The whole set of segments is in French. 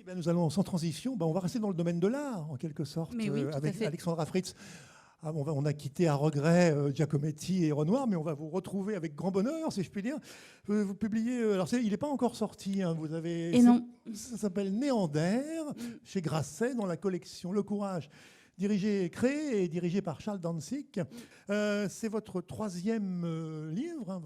Eh bien, nous allons sans transition, on va rester dans le domaine de l'art, en quelque sorte, Mais oui, tout à avec fait. Alexandra Fritz. On a quitté à regret Giacometti et Renoir, mais on va vous retrouver avec grand bonheur, si je puis dire. Vous publiez, il n'est pas encore sorti, hein, Et non. ça s'appelle Néander, chez Grasset, dans la collection Le Courage, créé et dirigé par Charles Danzig. C'est votre troisième livre. Hein,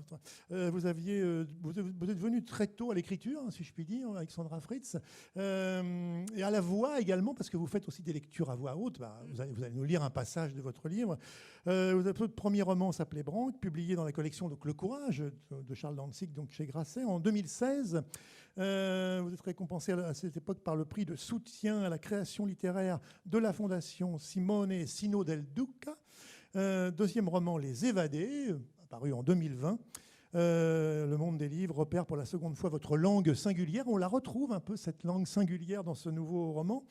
vous êtes venu très tôt à l'écriture, hein, si je puis dire, Alexandra Fritz, et à la voix également, parce que vous faites aussi des lectures à voix haute. Vous allez nous lire un passage de votre livre. Votre premier roman s'appelait Branque, publié dans la collection donc, Le Courage de Charles Danzig, donc chez Grasset, en 2016. Vous êtes récompensé à cette époque par le prix de soutien à la création littéraire de la Fondation Simone Sino del Duca. Deuxième roman, Les Évadés, apparu en 2020. Le monde des livres repère pour la seconde fois votre langue singulière. On la retrouve un peu, cette langue singulière, dans ce nouveau roman.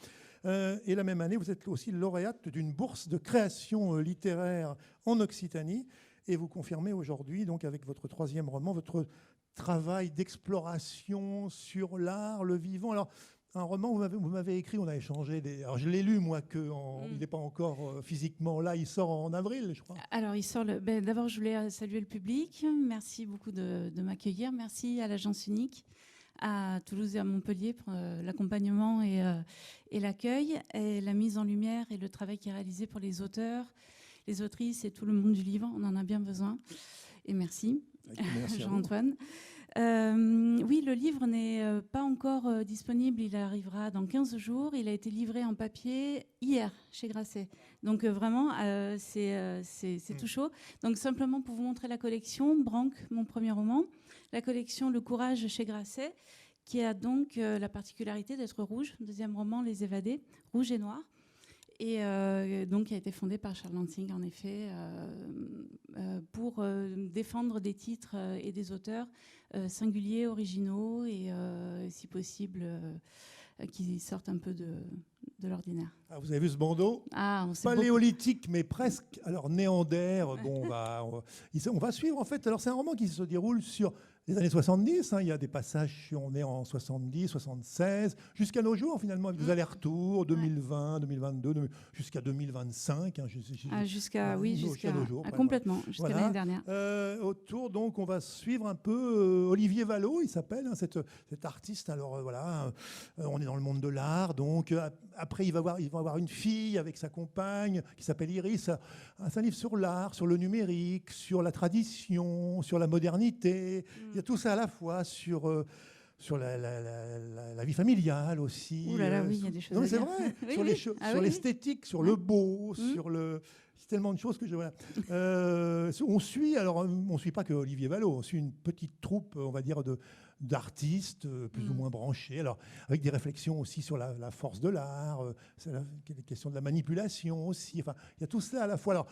Et la même année, vous êtes aussi lauréate d'une bourse de création littéraire en Occitanie. Et vous confirmez aujourd'hui, donc avec votre troisième roman, votre travail d'exploration sur l'art, le vivant. Alors, un roman, vous m'avez écrit, on a échangé. Alors, je l'ai lu, moi, il n'est pas encore physiquement là. Il sort en avril, je crois. Alors, il sort. D'abord, je voulais saluer le public. Merci beaucoup de m'accueillir. Merci à l'Agence Unique, à Toulouse et à Montpellier pour l'accompagnement et l'accueil, et la mise en lumière et le travail qui est réalisé pour les auteurs, les autrices et tout le monde du livre. On en a bien besoin. Et merci, Jean-Antoine. Oui, le livre n'est pas encore disponible. Il arrivera dans 15 jours. Il a été livré en papier hier chez Grasset. Donc vraiment, c'est tout chaud. Donc simplement pour vous montrer la collection, Branque, mon premier roman, la collection Le Courage chez Grasset, qui a donc la particularité d'être rouge. Deuxième roman, Les Évadés, rouge et noir. Et donc, qui a été fondé par Charles Danzig, en effet, pour défendre des titres et des auteurs singuliers, originaux et, si possible, qui sortent un peu de l'ordinaire. Ah, vous avez vu ce bandeau? Pas néolithique, mais presque. Alors, Néander, on va suivre, en fait. Alors, c'est un roman qui se déroule sur les années 70, hein, il y a des passages, on est en 70, 76, jusqu'à nos jours finalement, avec des allers-retours, 2020, 2022, jusqu'à 2025. Hein, jusqu'à nos jours. Complètement, jusqu'à l'année dernière. Autour, donc, on va suivre un peu Olivier Vallaud, il s'appelle, hein, cet artiste. Alors voilà, on est dans le monde de l'art, donc après il va avoir une fille avec sa compagne qui s'appelle Iris. C'est un livre sur l'art, sur le numérique, sur la tradition, sur la modernité. Il y a tout ça à la fois sur la vie familiale aussi. Ouh là là, oui, il y a des choses. Non, mais c'est vrai. Oui, sur l'esthétique, sur le beau, sur le. C'est tellement de choses que je. Voilà. On suit pas que Olivier Vallaud, on suit une petite troupe, on va dire, d'artistes plus ou moins branchés, alors avec des réflexions aussi sur la force de l'art, c'est la question de la manipulation aussi. Enfin, il y a tout ça à la fois. Alors,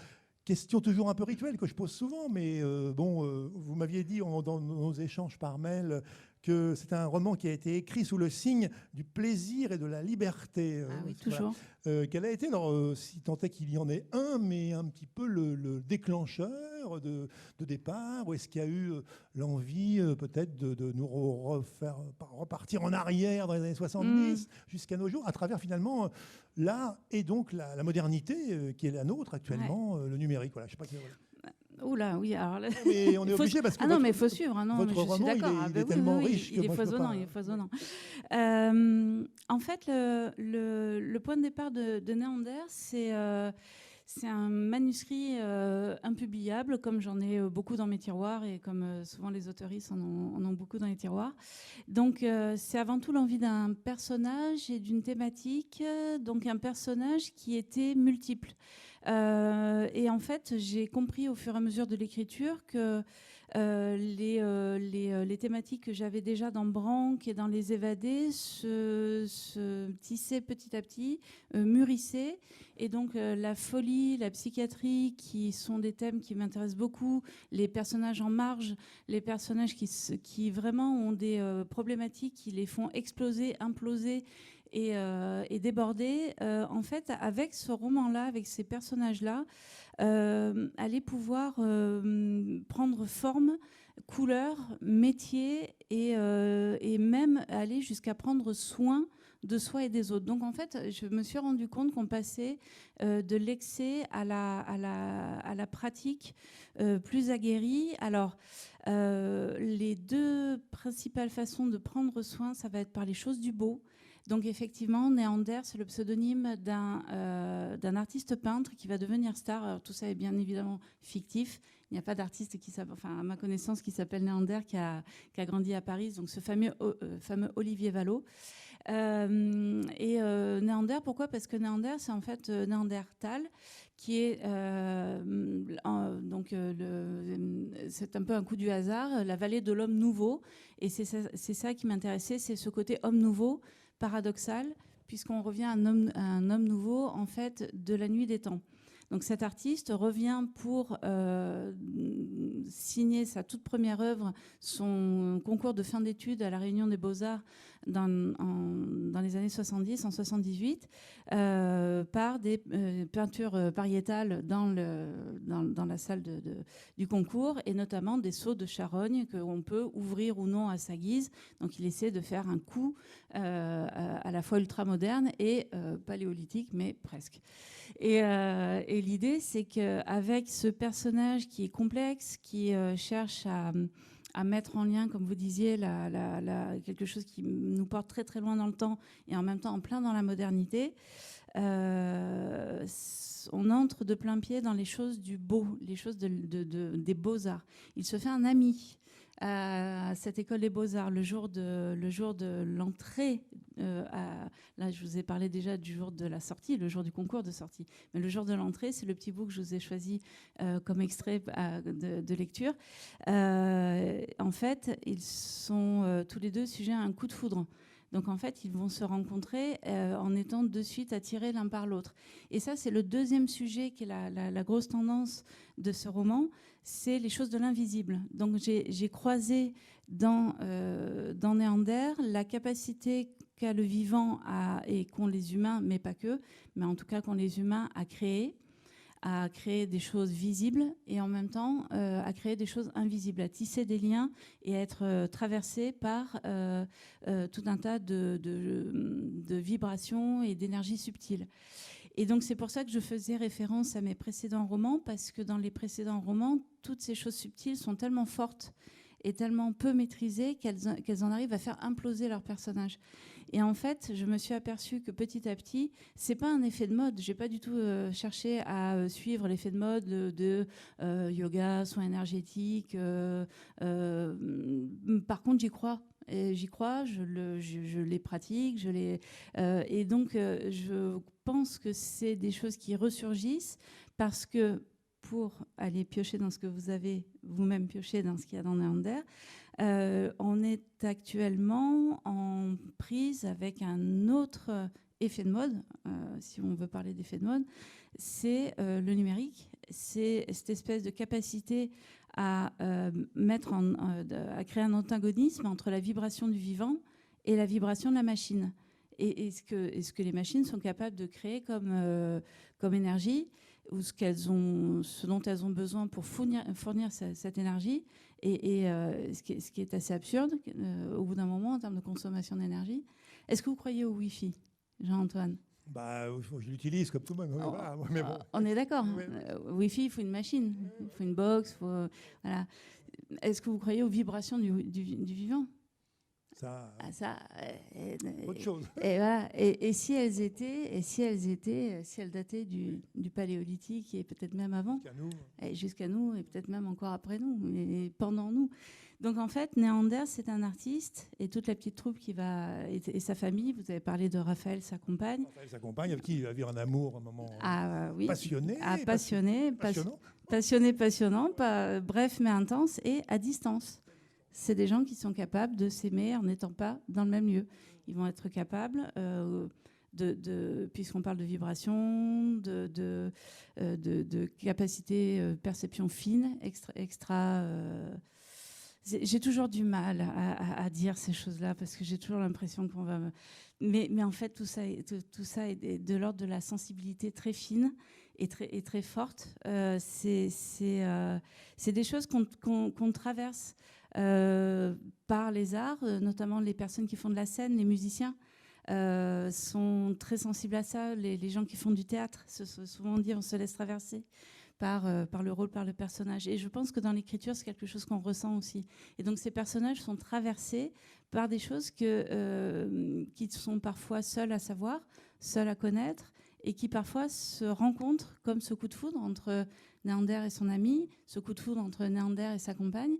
question toujours un peu rituelle que je pose souvent, mais vous m'aviez dit dans nos échanges par mail que c'est un roman qui a été écrit sous le signe du plaisir et de la liberté. Oui, toujours. Voilà. Quel a été, alors, si tant est qu'il y en ait un, mais un petit peu le déclencheur de départ, ou est-ce qu'il y a eu l'envie peut-être de nous repartir en arrière dans les années 70 jusqu'à nos jours, à travers finalement l'art et donc la modernité qui est la nôtre actuellement, le numérique. Voilà, je sais pas qui. Voilà. Oula, oui, alors là... Mais on est obligé parce que. non, mais il faut suivre. Votre roman, il est tellement riche. Il est foisonnant. En fait, le point de départ de Néander, c'est un manuscrit impubliable, comme j'en ai beaucoup dans mes tiroirs et comme souvent les auteuristes en ont beaucoup dans les tiroirs. Donc, c'est avant tout l'envie d'un personnage et d'une thématique, donc un personnage qui était multiple. Et en fait, j'ai compris au fur et à mesure de l'écriture que les thématiques que j'avais déjà dans Branque et dans Les Évadés se tissaient petit à petit, mûrissaient. Et donc la folie, la psychiatrie, qui sont des thèmes qui m'intéressent beaucoup, les personnages en marge, les personnages qui vraiment ont des problématiques qui les font exploser, imploser et déborder, en fait, avec ce roman-là, avec ces personnages-là, aller pouvoir prendre forme, couleur, métier et même aller jusqu'à prendre soin de soi et des autres. Donc en fait, je me suis rendu compte qu'on passait de l'excès à la pratique plus aguerrie. Alors, les deux principales façons de prendre soin, ça va être par les choses du beau. Donc effectivement, Néander, c'est le pseudonyme d'un artiste peintre qui va devenir star. Alors, tout ça est bien évidemment fictif. Il n'y a pas d'artiste qui s'appelle, enfin à ma connaissance, qui s'appelle Néander, qui a grandi à Paris. Donc ce fameux Olivier Vallaud. Néander, pourquoi ? Parce que Néander, c'est en fait Néandertal, qui est c'est un peu un coup du hasard, la vallée de l'homme nouveau. Et c'est ça qui m'intéressait, c'est ce côté homme nouveau, paradoxal, puisqu'on revient à un homme nouveau, en fait, de la nuit des temps. Donc cet artiste revient pour signer sa toute première œuvre, son concours de fin d'études à la Réunion des Beaux-Arts dans les années 70, en 78, par des peintures pariétales dans la salle du concours, et notamment des seaux de charogne qu'on peut ouvrir ou non à sa guise. Donc il essaie de faire un coup à la fois ultramoderne et paléolithique, mais presque. Et l'idée, c'est qu'avec ce personnage qui est complexe, qui cherche à mettre en lien, comme vous disiez, quelque chose qui nous porte très très loin dans le temps et en même temps en plein dans la modernité, on entre de plein pied dans les choses du beau, les choses des beaux-arts. Il se fait un ami à cette école des beaux-arts le jour de l'entrée. Là, je vous ai parlé déjà du jour de la sortie, le jour du concours de sortie. Mais le jour de l'entrée, c'est le petit bout que je vous ai choisi comme extrait de lecture. En fait, ils sont tous les deux sujets à un coup de foudre. Donc en fait, ils vont se rencontrer en étant de suite attirés l'un par l'autre. Et ça, c'est le deuxième sujet qui est la grosse tendance de ce roman, c'est les choses de l'invisible. Donc j'ai croisé dans Néander la capacité qu'a le vivant et qu'ont les humains, mais pas que, mais en tout cas qu'ont les humains à créer des choses visibles et en même temps à créer des choses invisibles, à tisser des liens et à être traversé par tout un tas de vibrations et d'énergies subtiles. Et donc c'est pour ça que je faisais référence à mes précédents romans, parce que dans les précédents romans, toutes ces choses subtiles sont tellement fortes et tellement peu maîtrisées qu'elles en arrivent à faire imploser leurs personnages. Et en fait, je me suis aperçue que petit à petit, c'est pas un effet de mode. J'ai pas du tout cherché à suivre l'effet de mode de yoga, soins énergétiques. Par contre, j'y crois. Et j'y crois, je les pratique, et donc je pense que c'est des choses qui ressurgissent parce que, pour aller piocher dans ce que vous avez vous-même pioché dans ce qu'il y a dans Néander, on est actuellement en prise avec un autre effet de mode, si on veut parler d'effet de mode, c'est le numérique. C'est cette espèce de capacité à créer un antagonisme entre la vibration du vivant et la vibration de la machine. Et ce que les machines sont capables de créer comme énergie, ou ce dont elles ont besoin pour fournir cette énergie, et ce qui est assez absurde au bout d'un moment en termes de consommation d'énergie. Est-ce que vous croyez au Wi-Fi, Jean-Antoine ? Je l'utilise comme tout le monde. Voilà. Mais bon. On est d'accord. Wi-Fi, il faut une machine, il faut une box. Voilà. Est-ce que vous croyez aux vibrations du vivant ? Autre chose. Et voilà. Et si elles dataient du paléolithique et peut-être même avant, jusqu'à nous et peut-être même encore après nous et pendant nous. Donc en fait, Néander, c'est un artiste, et toute la petite troupe et sa famille. Vous avez parlé de Raphaël, sa compagne. Raphaël, sa compagne, avec qui il va vivre un amour, un moment passionné. Passionnant, bref mais intense, et à distance. C'est des gens qui sont capables de s'aimer en n'étant pas dans le même lieu. Ils vont être capables puisqu'on parle de vibration, de capacité perception fine, extra. J'ai toujours du mal à dire ces choses-là, parce que j'ai toujours l'impression qu'on va... Mais en fait, tout ça est de l'ordre de la sensibilité très fine et très forte. C'est des choses qu'on traverse par les arts, notamment les personnes qui font de la scène, les musiciens. sont très sensibles à ça. Les gens qui font du théâtre, souvent dit, on se laisse traverser par le rôle, par le personnage. Et je pense que dans l'écriture, c'est quelque chose qu'on ressent aussi. Et donc ces personnages sont traversés par des choses qui sont parfois seuls à savoir, seuls à connaître, et qui parfois se rencontrent comme ce coup de foudre entre Néander et son ami, ce coup de foudre entre Néander et sa compagne.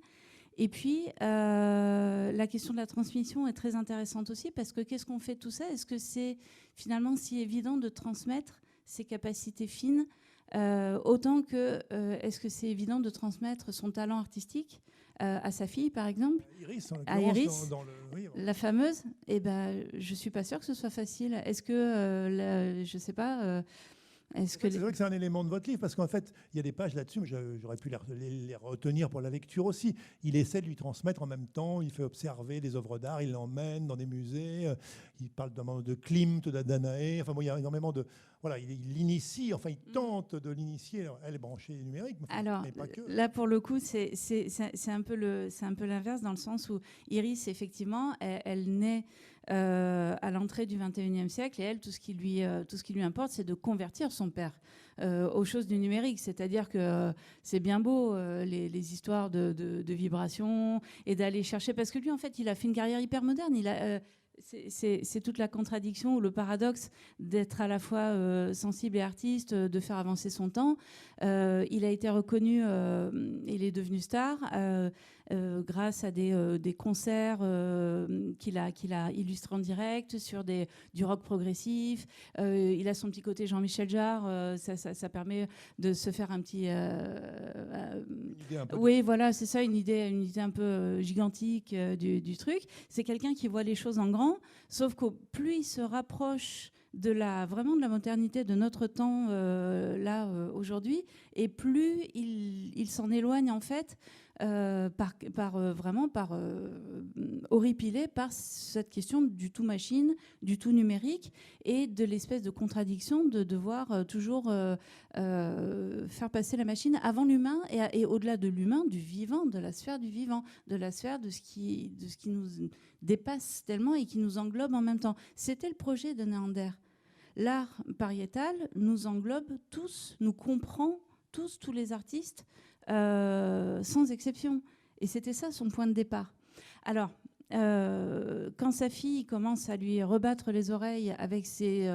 Et puis, la question de la transmission est très intéressante aussi, parce que qu'est-ce qu'on fait de tout ça ? Est-ce que c'est finalement si évident de transmettre ses capacités fines autant que est-ce que c'est évident de transmettre son talent artistique à sa fille, par exemple, à Iris, oui, la fameuse? Eh ben, je suis pas sûre que ce soit facile. Est-ce que, je sais pas. C'est vrai que c'est un élément de votre livre, parce qu'en fait, il y a des pages là-dessus, mais j'aurais pu les retenir pour la lecture aussi. Il essaie de lui transmettre en même temps, il fait observer des œuvres d'art, il l'emmène dans des musées, il parle de Klimt, d'Adanae, enfin bon, il y a énormément de... Voilà, il l'initie, enfin il tente de l'initier. Elle est branchée numérique, alors, mais pas que. Là, pour le coup, c'est un peu l'inverse, dans le sens où Iris, effectivement, elle naît à l'entrée du 21e siècle, et elle, tout ce qui lui importe, c'est de convertir son père aux choses du numérique. C'est-à-dire que c'est bien beau, les histoires de vibrations, et d'aller chercher... Parce que lui, en fait, il a fait une carrière hyper moderne. C'est toute la contradiction ou le paradoxe d'être à la fois sensible et artiste, de faire avancer son temps. Il a été reconnu, il est devenu star grâce à des concerts qu'il a illustrés en direct sur du rock progressif. Il a son petit côté Jean-Michel Jarre, ça permet de se faire un petit... oui, voilà, c'est ça, une idée un peu gigantique du truc. C'est quelqu'un qui voit les choses en grand, sauf qu'au plus il se rapproche vraiment de la modernité de notre temps aujourd'hui, et plus il s'en éloigne en fait, horripilé par cette question du tout machine, du tout numérique, et de l'espèce de contradiction de devoir toujours faire passer la machine avant l'humain, et au-delà de l'humain, du vivant, de la sphère du vivant, de la sphère de ce qui nous dépasse tellement et qui nous englobe en même temps. C'était le projet de Néander. L'art pariétal nous englobe tous, nous comprend tous les artistes, sans exception. Et c'était ça son point de départ. Alors, quand sa fille commence à lui rebattre les oreilles avec ses...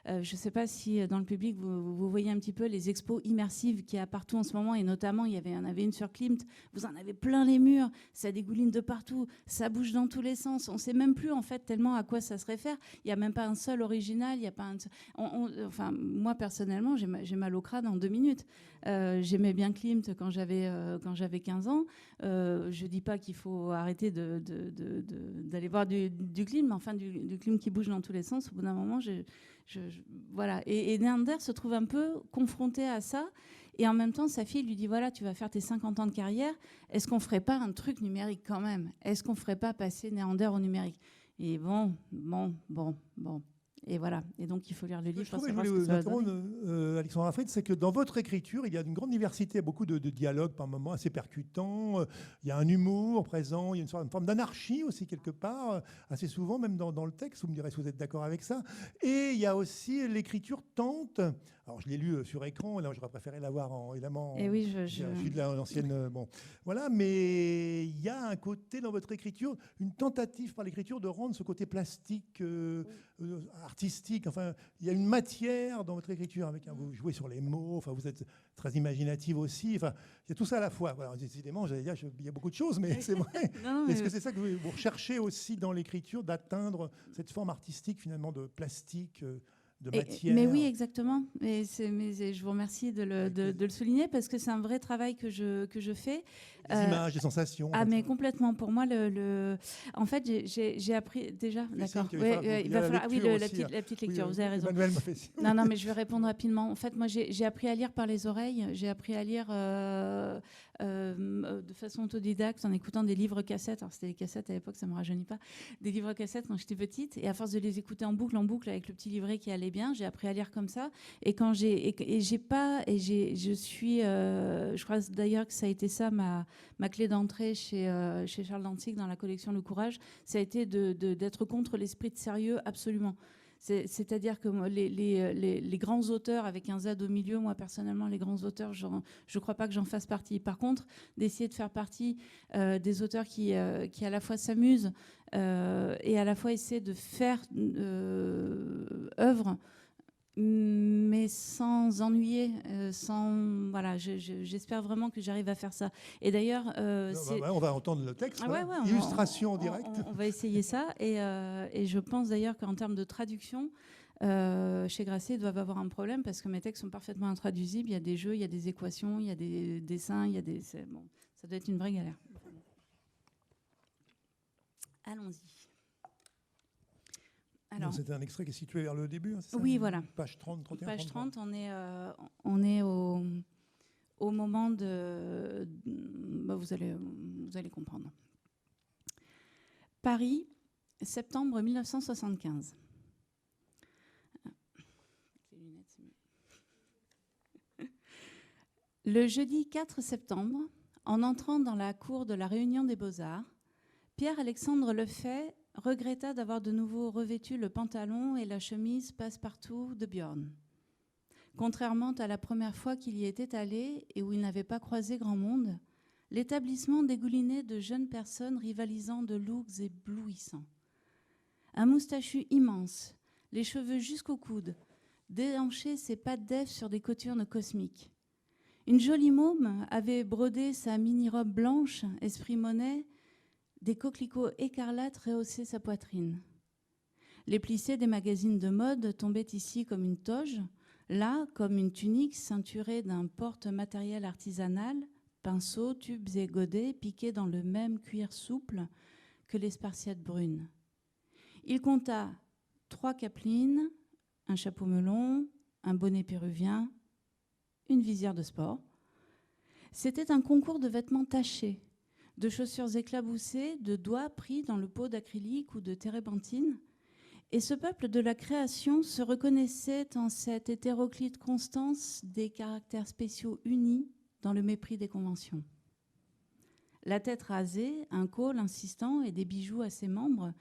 je ne sais pas si dans le public vous voyez un petit peu les expos immersives qu'il y a partout en ce moment, et notamment il y en avait une sur Klimt, vous en avez plein les murs, ça dégouline de partout, ça bouge dans tous les sens, on ne sait même plus en fait tellement à quoi ça se réfère, il n'y a même pas un seul original, il y a pas enfin, moi personnellement j'ai mal au crâne en 2 minutes. J'aimais bien Klimt quand j'avais 15 ans. Je ne dis pas qu'il faut arrêter d'aller voir du Klimt, mais enfin du Klimt qui bouge dans tous les sens. Au bout d'un moment, voilà. Et Néander se trouve un peu confronté à ça. Et en même temps, sa fille lui dit, voilà, tu vas faire tes 50 ans de carrière. Est-ce qu'on ne ferait pas un truc numérique quand même ? Est-ce qu'on ne ferait pas passer Néander au numérique ? Et bon. Et voilà. Et donc, il faut lire le livre pour savoir ce que ça va donner. Alexandra Fried, c'est que dans votre écriture, il y a une grande diversité, beaucoup de dialogues par moments assez percutants. Il y a un humour présent, il y a une forme d'anarchie aussi quelque part, assez souvent, même dans le texte. Vous me direz si vous êtes d'accord avec ça. Et il y a aussi l'écriture tente. Alors, je l'ai lu sur écran, là, j'aurais préféré l'avoir évidemment. Et oui, je suis de l'ancienne. Bon, voilà, mais il y a un côté dans votre écriture, une tentative par l'écriture de rendre ce côté plastique, artistique. Enfin, il y a une matière dans votre écriture. Vous jouez sur les mots, enfin, vous êtes très imaginative aussi. Enfin, il y a tout ça à la fois. Voilà, décidément, j'allais dire, il y a beaucoup de choses, mais c'est vrai. Est-ce que c'est ça que vous recherchez aussi dans l'écriture, d'atteindre cette forme artistique finalement de plastique? De matière. Mais oui, exactement. Mais je vous remercie de le souligner, parce que c'est un vrai travail que je fais. Des images, des sensations. Mais complètement. Pour moi, en fait, j'ai appris déjà. D'accord. Il va falloir. Oui, la petite lecture. Oui, vous avez raison. Emmanuel m'a fait signe. Non, mais je vais répondre rapidement. En fait, moi, j'ai appris à lire par les oreilles. J'ai appris à lire de façon autodidacte en écoutant des livres cassettes. Alors c'était des cassettes à l'époque, ça ne me rajeunit pas. Des livres cassettes quand j'étais petite. Et à force de les écouter en boucle avec le petit livret qui allait bien, j'ai appris à lire comme ça. Et quand je crois d'ailleurs que ça a été ça ma clé d'entrée chez Charles Dantzig dans la collection Le Courage, ça a été d'être contre l'esprit de sérieux absolument. C'est-à-dire que les grands auteurs, avec un Z au milieu, moi personnellement, les grands auteurs, je ne crois pas que j'en fasse partie. Par contre, d'essayer de faire partie des auteurs qui à la fois s'amusent et à la fois essaient de faire œuvre, mais sans ennuyer, voilà, j'espère vraiment que j'arrive à faire ça. Et d'ailleurs, on va entendre le texte, illustration en direct. On va essayer ça, et je pense d'ailleurs qu'en termes de traduction, chez Grasset, ils doivent avoir un problème parce que mes textes sont parfaitement intraduisibles. Il y a des jeux, il y a des équations, il y a des dessins, bon, ça doit être une vraie galère. Allons-y. C'est un extrait qui est situé vers le début, c'est ça ? Oui, voilà. Page 30, 31, Page 30, 33. on est au moment de... vous allez comprendre. Paris, septembre 1975. Le jeudi 4 septembre, en entrant dans la cour de la Réunion des Beaux-Arts, Pierre-Alexandre Lefay regretta d'avoir de nouveau revêtu le pantalon et la chemise passe-partout de Björn. Contrairement à la première fois qu'il y était allé et où il n'avait pas croisé grand monde, l'établissement dégoulinait de jeunes personnes rivalisant de looks éblouissants. Un moustachu immense, les cheveux jusqu'au coude, déhanchait ses pattes d'Ève sur des cothurnes cosmiques. Une jolie môme avait brodé sa mini-robe blanche, esprit monnaie. Des coquelicots écarlates rehaussaient sa poitrine. Les plissés des magazines de mode tombaient ici comme une toge, là comme une tunique ceinturée d'un porte-matériel artisanal, pinceaux, tubes et godets piqués dans le même cuir souple que les spartiates brunes. Il compta 3 capelines, un chapeau melon, un bonnet péruvien, une visière de sport. C'était un concours de vêtements tachés, de chaussures éclaboussées, de doigts pris dans le pot d'acrylique ou de térébenthine. Et ce peuple de la création se reconnaissait en cette hétéroclite constance des caractères spéciaux unis dans le mépris des conventions. La tête rasée, un col insistant et des bijoux à ses membres,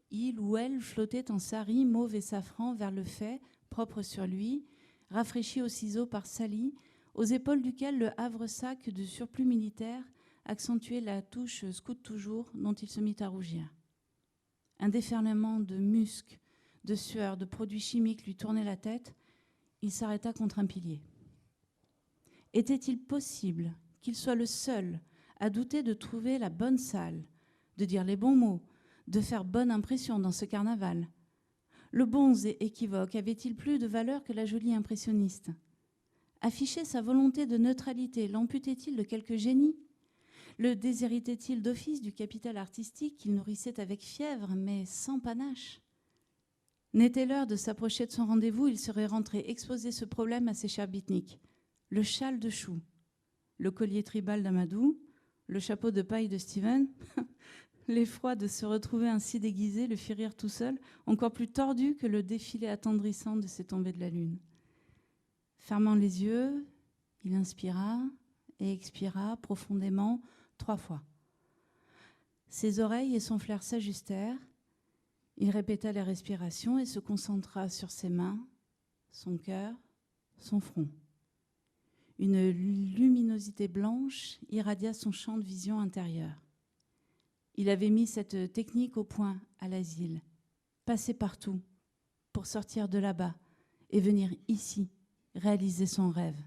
il ou elle flottait en sari mauve et safran vers le fait, propre sur lui, rafraîchi au ciseau par Sally, aux épaules duquel le havre-sac de surplus militaire accentuait la touche scout toujours dont il se mit à rougir. Un déferlement de musc, de sueur, de produits chimiques lui tournait la tête. Il s'arrêta contre un pilier. Était-il possible qu'il soit le seul à douter de trouver la bonne salle, de dire les bons mots, de faire bonne impression dans ce carnaval ? Le bonze et équivoque avait-il plus de valeur que la jolie impressionniste ? Afficher sa volonté de neutralité l'amputait-il de quelque génie ? Le déshéritait-il d'office du capital artistique qu'il nourrissait avec fièvre, mais sans panache ? N'était l'heure de s'approcher de son rendez-vous, il serait rentré exposer ce problème à ses chers beatniks. Le châle de chou, le collier tribal d'Amadou, le chapeau de paille de Steven. L'effroi de se retrouver ainsi déguisé le fit rire tout seul, encore plus tordu que le défilé attendrissant de ces tombées de la lune. Fermant les yeux, il inspira et expira profondément 3 fois. Ses oreilles et son flair s'ajustèrent. Il répéta la respiration et se concentra sur ses mains, son cœur, son front. Une luminosité blanche irradia son champ de vision intérieure. Il avait mis cette technique au point à l'asile, passer partout pour sortir de là-bas et venir ici réaliser son rêve.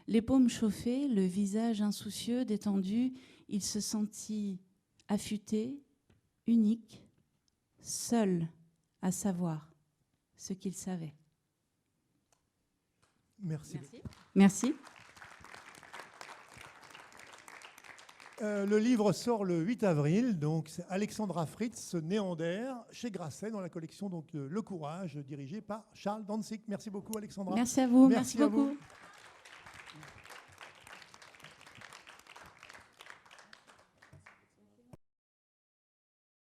Les paumes chauffées, le visage insoucieux, détendu, il se sentit affûté, unique, seul à savoir ce qu'il savait. Merci. Merci. Le livre sort le 8 avril, donc c'est Alexandra Fritz, Néander, chez Grasset, dans la collection donc, Le Courage, dirigée par Charles Dantzig. Merci beaucoup, Alexandra. Merci à vous. Merci beaucoup.